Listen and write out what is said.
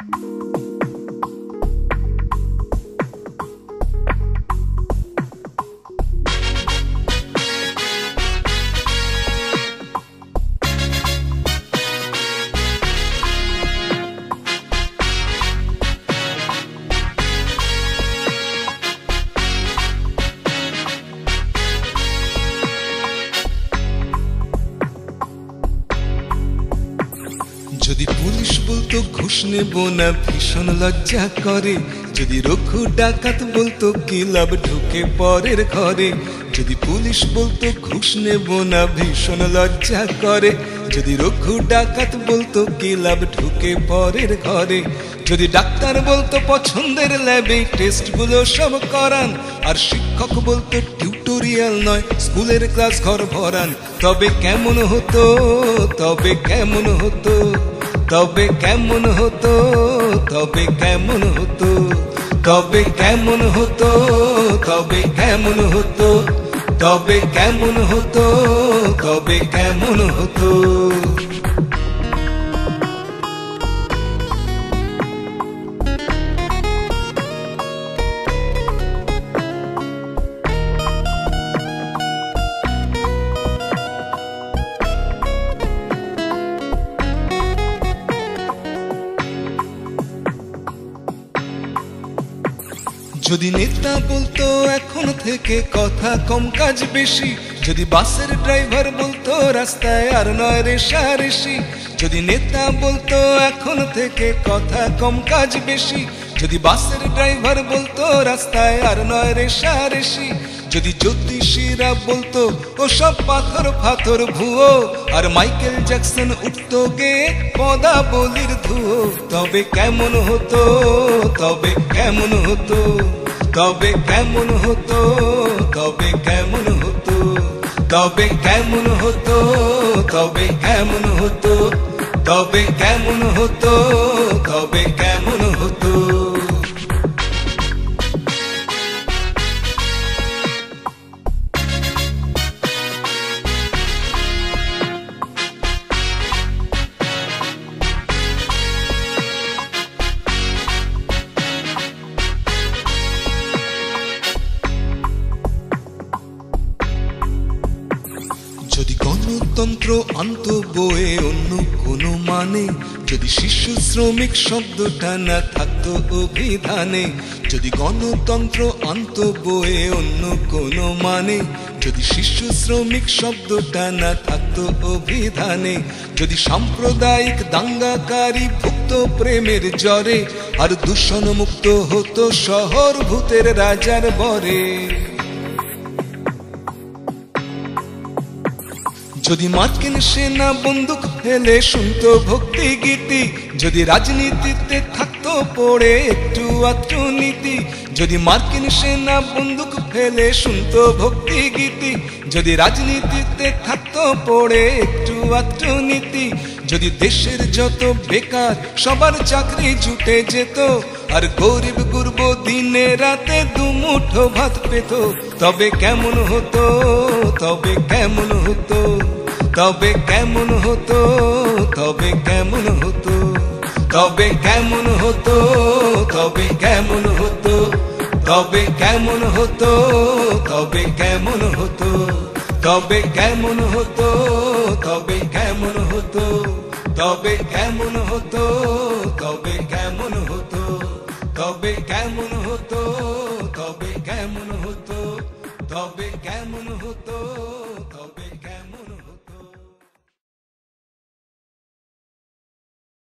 যদি পুলিশ বলতো ঘুষ নেব না ভীষণ লজ্জা করে, যদি রঘু ডাকাত বলতো কি লাভ ঢুকে পরের ঘরে। যদি পুলিশ বলতো ঘুষ নেব না ভীষণ লজ্জা করে, যদি রঘু ডাকাত বলতো কি লাভ ঢুকে পরের ঘরে। যদি ডাক্তার বলতো পছন্দের ল্যাবে টেস্টগুলো সব করান, আর শিক্ষক বলতো টিউটোরিয়াল নয় স্কুলের ক্লাস ঘর ভরান, তবে কেমন হতো, তবে কেমন হতো, তবে কেমন হতো, তবে কেমন হতো, তবে কেমন হতো, তবে কেমন হতো, তবে কেমন হতো, তবে কেমন হতো। যদি নেতা বলতো এখন থেকে কথা কম কাজ বেশি, যদি বাসের ড্রাইভার বলতো রাস্তায় আর নয় রেষারেষি। যদি নেতা বলতো এখন থেকে কথা কম কাজ বেশি, যদি বাসের ড্রাইভার বলতো রাস্তায় আর নয় রেষারেষি। যদি জ্যোতিষীরা বলতো ও সব পাথর ফাথর ভুয়ো, আর মাইকেল জ্যাকসন উঠতো গে পদাবলীর ধুয়ো, তবে কেমন হতো, তবে কেমন হতো, তবে কেমন হতো, তবে কেমন হতো, তবে কেমন হতো, তবে কেমন হতো, তবে কেমন হতো, তবে কেমন হতো। যদি গণতন্ত্র আনত বয়ে অন্য কোনো মানে, যদি শিশু শ্রমিক শব্দটা না থাকতো অভিধানে, যদি গণতন্ত্র আনত বয়ে অন্য কোনো মানে, যদি শিশু শ্রমিক শব্দটা না থাকতো অভিধানে, যদি সাম্প্রদায়িক দাঙ্গাকারী ভুক্ত প্রেমের জ্বরে, আর দূষণ মুক্ত হতো শহর ভূতের রাজার বরে। যদি মার্কিন সেনা বন্দুক ফেলে শুনতো ভক্তি গীতি, যদি রাজনীতিতে থাকতো পড়ে একটু আধটু নীতি, যদি মার্কিন সেনা বন্দুক ফেলে শুনতো ভক্তি গীতি, যদি রাজনীতিতে থাকতো পড়ে একটু আধটু নীতি, যদি দেশের যত বেকার সবার চাকরি জুটে যেত, আর গরিব গুরব দিনে রাতে দুমুঠো ভাত পেত, তবে কেমন হতো, তবে কেমন হতো, তবে কেমন হতো, তবে কেমন হতো, তবে কেমন হতো, তবে কেমন হতো, তবে কেমন হতো, তবে কেমন হতো, তবে কেমন হতো, তবে কেমন হতো, তবে কেমন হতো, তবে কেমন হতো, তবে কেমন হতো, তবে কেমন হতো, তবে কেমন হতো।